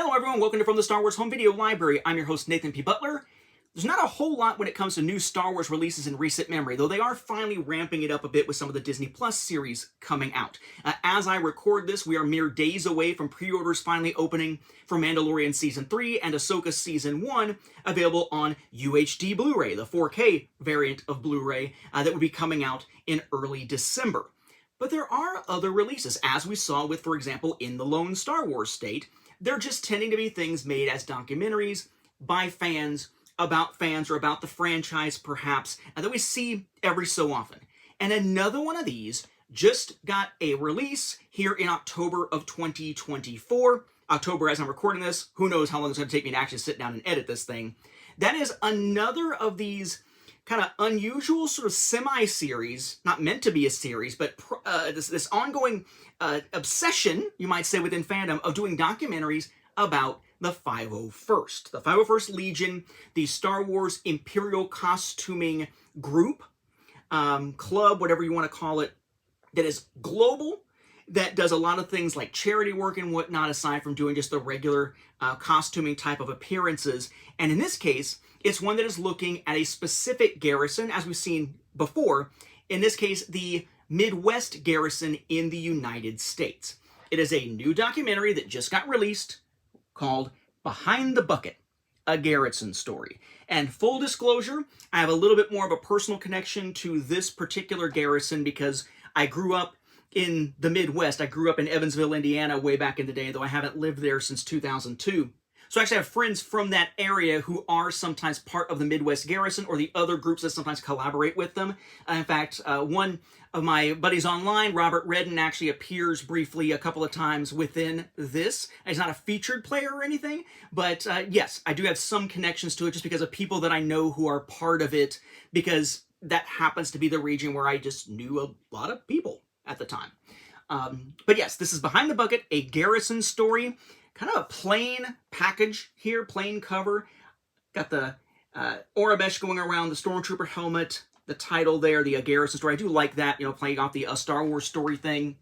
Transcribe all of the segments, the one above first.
Hello everyone, welcome to From the Star Wars Home Video Library. I'm your host Nathan P. Butler. There's not a whole lot when it comes to new Star Wars releases in recent memory, though they are finally ramping it up a bit with some of the Disney Plus series coming out. As I record this, we are mere days away from pre-orders finally opening for Mandalorian Season 3 and Ahsoka Season 1, available on UHD Blu-ray, the 4K variant of Blu-ray that would be coming out in early December. But there are other releases, as we saw with, for example, In the Lone Star Wars State. They're just tending to be things made as documentaries by fans, about fans, or about the franchise, perhaps, and that we see every so often. And another one of these just got a release here in October of 2024. October, as I'm recording this, who knows how long it's going to take me to actually sit down and edit this thing. That is another of these kind of unusual sort of semi-series, not meant to be a series, but this ongoing obsession, you might say, within fandom of doing documentaries about the 501st. The 501st Legion, the Star Wars Imperial costuming group, club, whatever you want to call it, that is global, that does a lot of things like charity work and whatnot, aside from doing just the regular costuming type of appearances. And in this case, it's one that is looking at a specific garrison, as we've seen before. In this case, the Midwest garrison in the United States. It is a new documentary that just got released called Behind the Bucket, a Garrison Story. And full disclosure, I have a little bit more of a personal connection to this particular garrison because I grew up in the Midwest. I grew up in Evansville, Indiana, way back in the day, though I haven't lived there since 2002. So I actually have friends from that area who are sometimes part of the Midwest Garrison or the other groups that sometimes collaborate with them. In fact, one of my buddies online, Robert Redden, actually appears briefly a couple of times within this. He's not a featured player or anything, but yes, I do have some connections to it just because of people that I know who are part of it, because that happens to be the region where I just knew a lot of people at the time. But yes, this is Behind the Bucket, a Garrison Story. Kind of a plain package here, plain cover. Got the Aurebesh going around, the Stormtrooper helmet, the title there, the Garrison Story. I do like that, playing off the Star Wars story thing.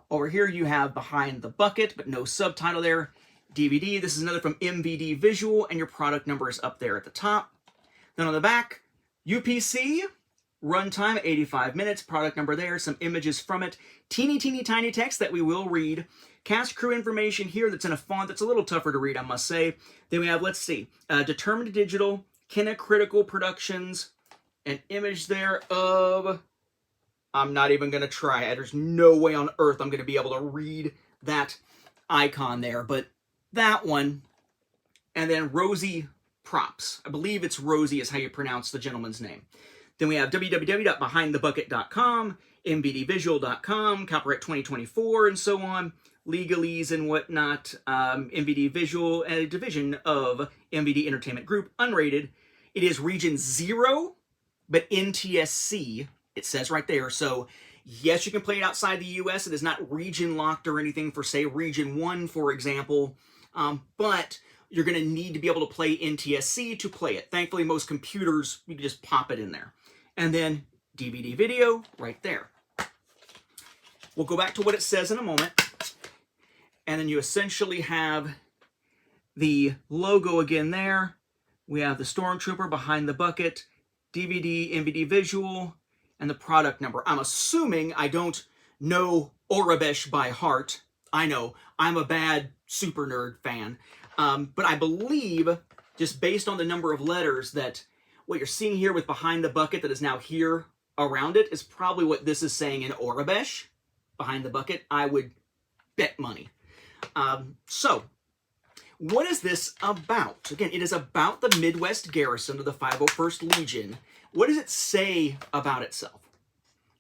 Over here you have Behind the Bucket, but no subtitle there. DVD, this is another from MVD Visual, and your product number is up there at the top. Then on the back, UPC, runtime 85 minutes, product number there, some images from it, teeny tiny text that we will read. Cast crew information here that's in a font that's a little tougher to read, I must say. Then we have, let's see, Determined Digital, Kinacritical Productions, an image there of, I'm not even going to try. There's no way on earth I'm going to be able to read that icon there, but that one. And then Rosie Props. I believe it's Rosie is how you pronounce the gentleman's name. Then we have www.behindthebucket.com, mvdvisual.com, copyright 2024, and so on. Legalese and whatnot, MVD Visual, a division of MVD Entertainment Group, unrated. It is Region 0, but NTSC, it says right there. So, yes, you can play it outside the US. It is not region locked or anything for, say, Region 1, for example. But you're going to need to be able to play NTSC to play it. Thankfully, most computers, you can just pop it in there. And then DVD video right there. We'll go back to what it says in a moment. And then you essentially have the logo again there. We have the Stormtrooper Behind the Bucket, DVD, MVD Visual, and the product number. I'm assuming I don't know Aurebesh by heart. I know, I'm a bad super nerd fan. But I believe, just based on the number of letters, that what you're seeing here with Behind the Bucket that is now here around it is probably what this is saying in Aurebesh. Behind the Bucket, I would bet money. So, what is this about? Again, it is about the Midwest Garrison of the 501st Legion. What does it say about itself?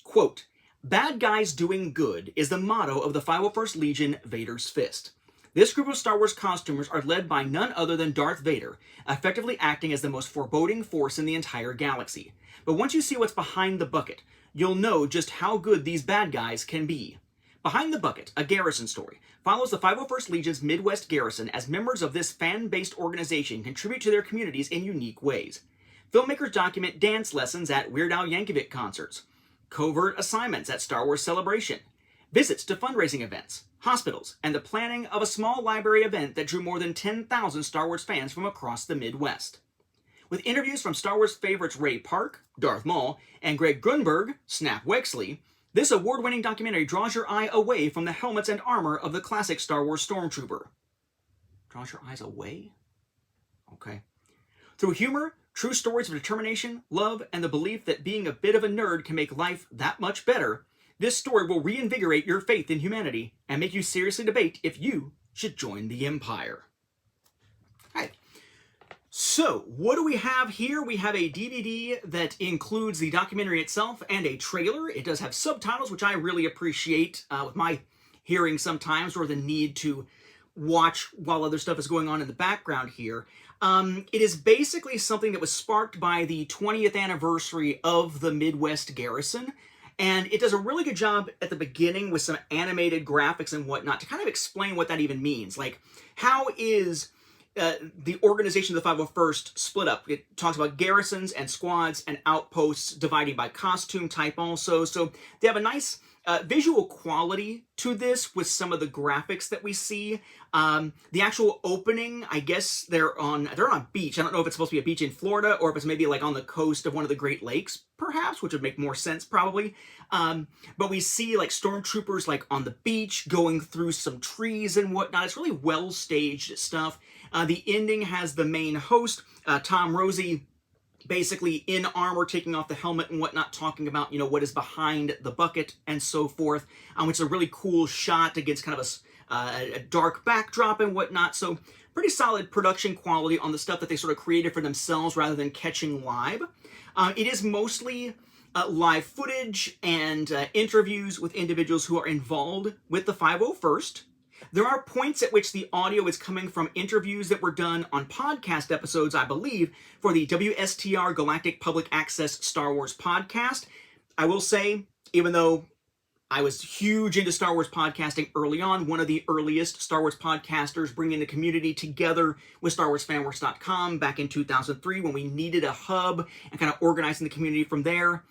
Quote, "Bad guys doing good is the motto of the 501st Legion, Vader's Fist. This group of Star Wars costumers are led by none other than Darth Vader, effectively acting as the most foreboding force in the entire galaxy. But once you see what's behind the bucket, you'll know just how good these bad guys can be. Behind the Bucket, a Garrison Story, follows the 501st Legion's Midwest Garrison as members of this fan-based organization contribute to their communities in unique ways. Filmmakers document dance lessons at Weird Al Yankovic concerts, covert assignments at Star Wars Celebration, visits to fundraising events, hospitals, and the planning of a small library event that drew more than 10,000 Star Wars fans from across the Midwest. With interviews from Star Wars favorites Ray Park, Darth Maul, and Greg Grunberg, Snap Wexley, this award-winning documentary draws your eye away from the helmets and armor of the classic Star Wars Stormtrooper. Draws your eyes away? Okay. Through humor, true stories of determination, love, and the belief that being a bit of a nerd can make life that much better, this story will reinvigorate your faith in humanity and make you seriously debate if you should join the Empire. Right. So, what do we have here? We have a DVD that includes the documentary itself and a trailer. It does have subtitles, which I really appreciate with my hearing sometimes, or the need to watch while other stuff is going on in the background here. It is basically something that was sparked by the 20th anniversary of the Midwest Garrison, and it does a really good job at the beginning with some animated graphics and whatnot to kind of explain what that even means. Like, how is the organization of the 501st split up? It talks about garrisons and squads and outposts dividing by costume type also. So they have a nice visual quality to this with some of the graphics that we see. The actual opening, I guess they're on a beach. I don't know if it's supposed to be a beach in Florida or if it's maybe like on the coast of one of the Great Lakes, perhaps, which would make more sense probably. But we see like stormtroopers like on the beach going through some trees and whatnot. It's really well staged stuff. The ending has the main host, Tom Rosie, basically in armor, taking off the helmet and whatnot, talking about, you know, what is behind the bucket and so forth, which is a really cool shot against kind of a dark backdrop and whatnot. So pretty solid production quality on the stuff that they sort of created for themselves rather than catching live. It is mostly live footage and interviews with individuals who are involved with the 501st. There are points at which the audio is coming from interviews that were done on podcast episodes, I believe, for the WSTR Galactic Public Access Star Wars podcast. I will say, even though I was huge into Star Wars podcasting early on, one of the earliest Star Wars podcasters bringing the community together with StarWarsFanWorks.com back in 2003 when we needed a hub and kind of organizing the community from there.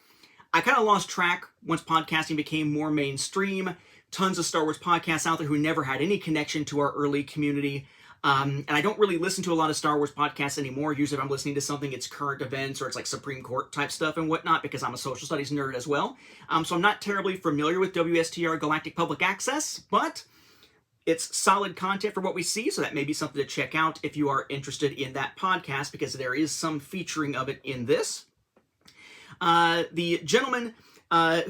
I kind of lost track once podcasting became more mainstream. Tons of Star Wars podcasts out there who never had any connection to our early community. And I don't really listen to a lot of Star Wars podcasts anymore. Usually if I'm listening to something, it's current events or it's like Supreme Court type stuff and whatnot, because I'm a social studies nerd as well. So I'm not terribly familiar with WSTR Galactic Public Access, but it's solid content for what we see, so that may be something to check out if you are interested in that podcast, because there is some featuring of it in this. The gentleman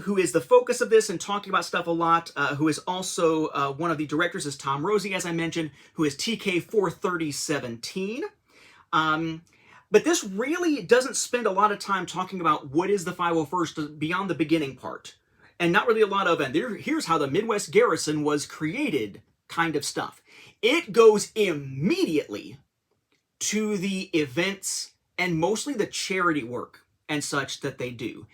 who is the focus of this and talking about stuff a lot, who is also one of the directors, is Tom Rosie, as I mentioned, who is TK43017. But this really doesn't spend a lot of time talking about what is the 501st beyond the beginning part. And not really a lot of, and here's how the Midwest Garrison was created kind of stuff. It goes immediately to the events and mostly the charity work and such that they do.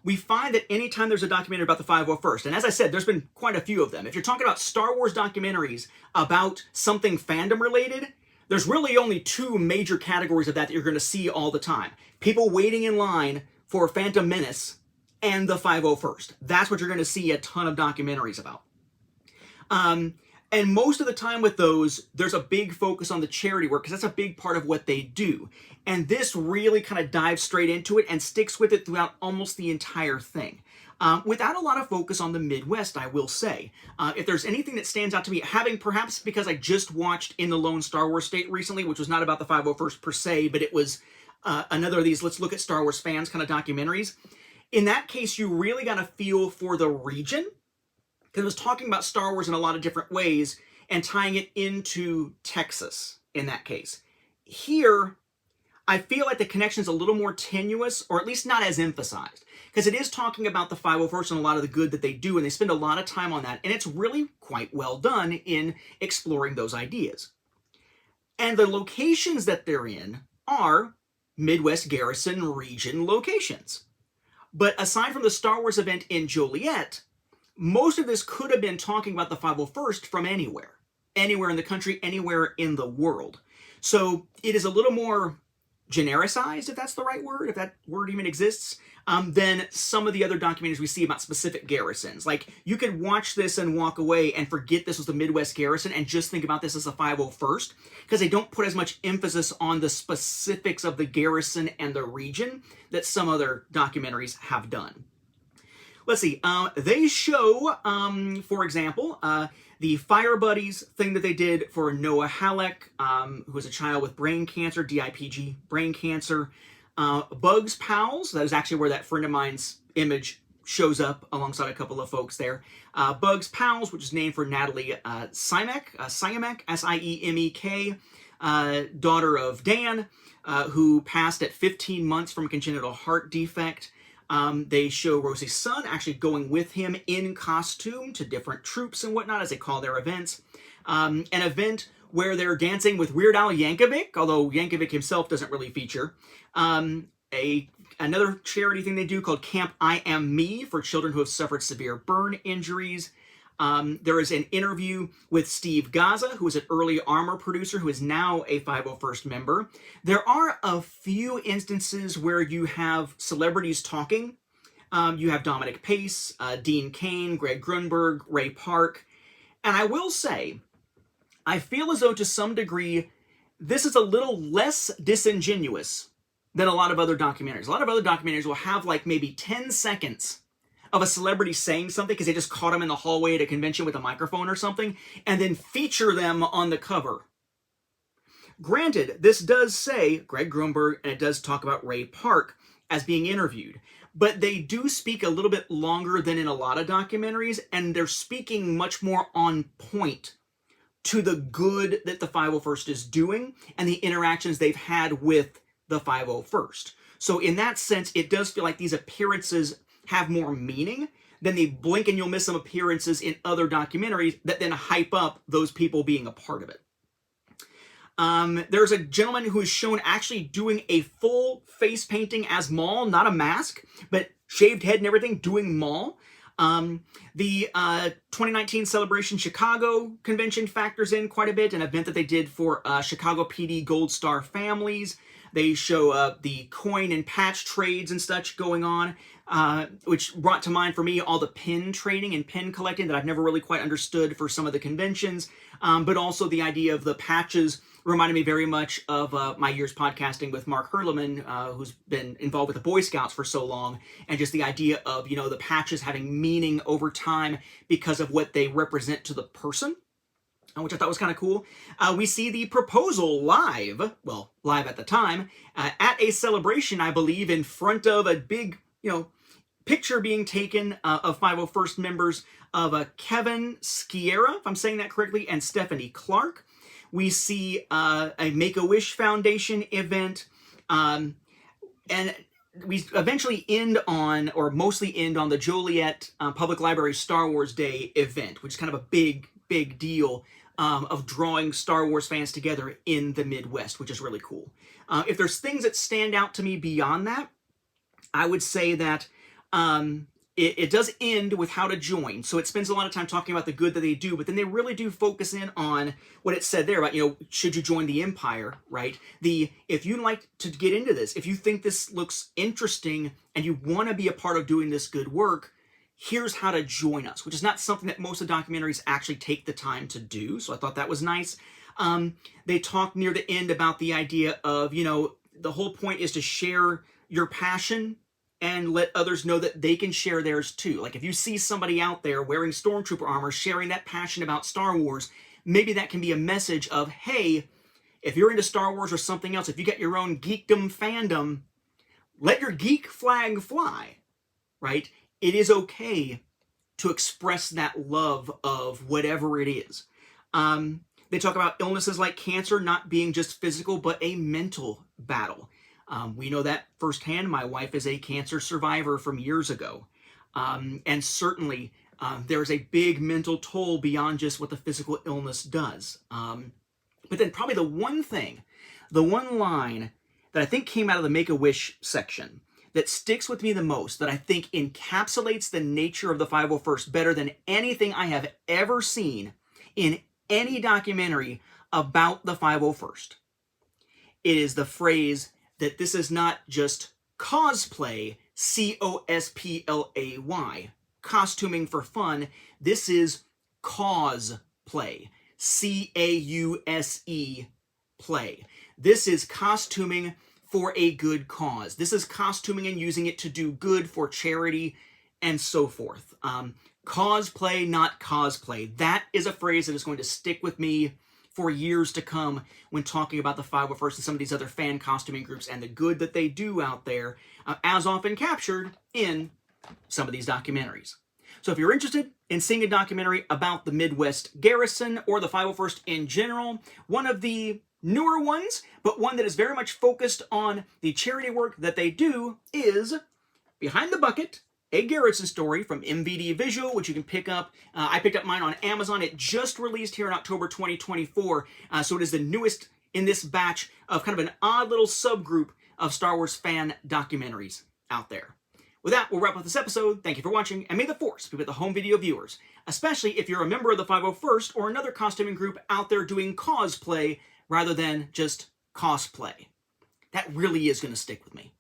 We find that anytime there's a documentary about the 501st, and as I said, there's been quite a few of them. If you're talking about Star Wars documentaries about something fandom related, there's really only two major categories of that you're going to see all the time. People waiting in line for Phantom Menace and the 501st. That's what you're going to see a ton of documentaries about. And most of the time with those, there's a big focus on the charity work, because that's a big part of what they do. And this really kind of dives straight into it and sticks with it throughout almost the entire thing. Without a lot of focus on the Midwest, I will say. If there's anything that stands out to me, having perhaps because I just watched In the Lone Star Wars State recently, which was not about the 501st per se, but it was another of these let's look at Star Wars fans kind of documentaries. In that case, you really got a feel for the region, because it was talking about Star Wars in a lot of different ways and tying it into Texas in that case. Here, I feel like the connection is a little more tenuous, or at least not as emphasized, because it is talking about the 501st and a lot of the good that they do, and they spend a lot of time on that, and it's really quite well done in exploring those ideas. And the locations that they're in are Midwest Garrison region locations. But aside from the Star Wars event in Joliet, most of this could have been talking about the 501st from anywhere in the country, anywhere in the world. So it is a little more genericized, if that's the right word, if that word even exists, than some of the other documentaries we see about specific garrisons. Like, you could watch this and walk away and forget this was the Midwest Garrison and just think about this as a 501st, because they don't put as much emphasis on the specifics of the garrison and the region that some other documentaries have done. Let's see, they show, for example, the Fire Buddies thing that they did for Noah Halleck, who was a child with brain cancer, DIPG brain cancer. Bugs Pals, that is actually where that friend of mine's image shows up alongside a couple of folks there. Bugs Pals, which is named for Natalie Siemek, S-I-E-M-E-K, daughter of Dan, who passed at 15 months from a congenital heart defect. They show Rosie's son actually going with him in costume to different troops and whatnot, as they call their events. An event where they're dancing with Weird Al Yankovic, although Yankovic himself doesn't really feature. Another charity thing they do called Camp I Am Me for children who have suffered severe burn injuries. There is an interview with Steve Gaza, who is an early Armor producer who is now a 501st member. There are a few instances where you have celebrities talking. You have Dominic Pace, Dean Cain, Greg Grunberg, Ray Park. And I will say, I feel as though to some degree, this is a little less disingenuous than a lot of other documentaries. A lot of other documentaries will have like maybe 10 seconds of a celebrity saying something because they just caught them in the hallway at a convention with a microphone or something, and then feature them on the cover. Granted, this does say Greg Grunberg, and it does talk about Ray Park as being interviewed, but they do speak a little bit longer than in a lot of documentaries, and they're speaking much more on point to the good that the 501st is doing and the interactions they've had with the 501st. So in that sense, it does feel like these appearances have more meaning than the blink and you'll miss some appearances in other documentaries that then hype up those people being a part of it. There's a gentleman who is shown actually doing a full face painting as Maul, not a mask, but shaved head and everything, doing Maul. The 2019 Celebration Chicago convention factors in quite a bit, an event that they did for Chicago PD Gold Star families. They show the coin and patch trades and such going on, which brought to mind for me all the pin trading and pin collecting that I've never really quite understood for some of the conventions, but also the idea of the patches reminded me very much of my years podcasting with Mark Herleman, who's been involved with the Boy Scouts for so long, and just the idea of, you know, the patches having meaning over time because of what they represent to the person, which I thought was kind of cool. We see the proposal live, well, live at the time, at a celebration, I believe, in front of a big, you know, picture being taken of 501st members of Kevin Sciarra, if I'm saying that correctly, and Stephanie Clark. We see a Make-A-Wish Foundation event, and we eventually end on, or mostly end on, the Joliet Public Library Star Wars Day event, which is kind of a big deal of drawing Star Wars fans together in the Midwest, which is really cool. If there's things that stand out to me beyond that, I would say that it does end with how to join. So it spends a lot of time talking about the good that they do, but then they really do focus in on what it said there about, you know, should you join the Empire, right? If you'd like to get into this, if you think this looks interesting and you want to be a part of doing this good work, here's how to join us, which is not something that most of the documentaries actually take the time to do. So I thought that was nice. They talk near the end about the idea of, you know, the whole point is to share your passion and let others know that they can share theirs too. Like if you see somebody out there wearing Stormtrooper armor, sharing that passion about Star Wars, maybe that can be a message of, hey, if you're into Star Wars or something else, if you got your own geekdom fandom, let your geek flag fly, right? It is okay to express that love of whatever it is. They talk about illnesses like cancer not being just physical, but a mental battle. We know that firsthand. My wife is a cancer survivor from years ago. And certainly there's a big mental toll beyond just what the physical illness does. But then probably the one line that I think came out of the Make-A-Wish section that sticks with me the most, that I think encapsulates the nature of the 501st better than anything I have ever seen in any documentary about the 501st. It is the phrase, that this is not just cosplay, C-O-S-P-L-A-Y, costuming for fun. This is cause-play, C-A-U-S-E, play. This is costuming for a good cause. This is costuming and using it to do good for charity and so forth. Cosplay, not cosplay. That is a phrase that is going to stick with me for years to come when talking about the 501st and some of these other fan costuming groups and the good that they do out there, as often captured in some of these documentaries. So if you're interested in seeing a documentary about the Midwest Garrison or the 501st in general, one of the newer ones, but one that is very much focused on the charity work that they do, is Behind the Bucket, a Garrison story from MVD Visual, which you can pick up. I picked up mine on Amazon. It just released here in October 2024, so it is the newest in this batch of kind of an odd little subgroup of Star Wars fan documentaries out there. With that, we'll wrap up this episode. Thank you for watching, and may the Force be with the home video viewers, especially if you're a member of the 501st or another costuming group out there doing cosplay rather than just cosplay. That really is going to stick with me.